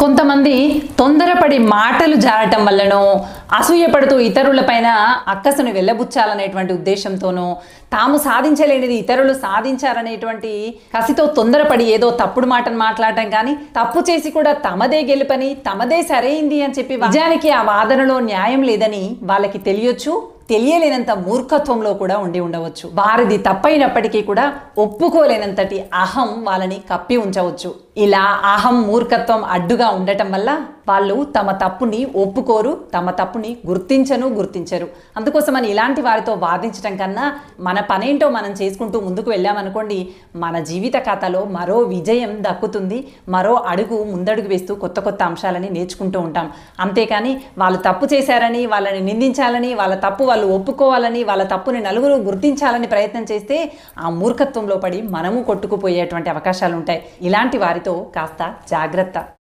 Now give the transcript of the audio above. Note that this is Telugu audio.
కొంతమంది తొందరపడి మాటలు జారటం వల్లనో అసూయపడుతూ ఇతరులపైన అక్కసును వెళ్ళబుచ్చాలనేటువంటి ఉద్దేశంతోనో తాము సాధించలేనిది ఇతరులు సాధించారనేటువంటి కసితో తొందరపడి ఏదో తప్పుడు మాటను మాట్లాడటం కానీ తప్పు చేసి కూడా తమదే గెలుపని తమదే సరైంది అని చెప్పి నిజానికి ఆ వాదనలో న్యాయం లేదని వాళ్ళకి తెలియొచ్చు, తెలియలేనంత మూర్ఖత్వంలో కూడా ఉండి ఉండవచ్చు. వారిది తప్పైనప్పటికీ కూడా ఒప్పుకోలేనంతటి అహం వాళ్ళని కప్పి ఉంచవచ్చు. ఇలా అహం మూర్ఖత్వం అడ్డుగా ఉండటం వల్ల వాళ్ళు తమ తప్పుని ఒప్పుకోరు, తమ తప్పుని గుర్తించరు. అందుకోసమని ఇలాంటి వారితో వాదించడం కన్నా మన పనేంటో మనం చేసుకుంటూ ముందుకు వెళ్ళామనుకోండి, మన జీవిత కథలో మరో విజయం దక్కుతుంది. మరో అడుగు ముందడుగు వేస్తూ కొత్త కొత్త అంశాలని నేర్చుకుంటూ ఉంటాం. అంతేకాని వాళ్ళు తప్పు చేశారని వాళ్ళని నిందించాలని, వాళ్ళ తప్పు వాళ్ళు ఒప్పుకోవాలని, వాళ్ళ తప్పుని నలుగురు గుర్తించాలని ప్రయత్నం చేస్తే ఆ మూర్ఖత్వంలో పడి మనము కొట్టుకుపోయేటువంటి అవకాశాలు ఉంటాయి. ఇలాంటి వారితో కాస్త జాగ్రత్త.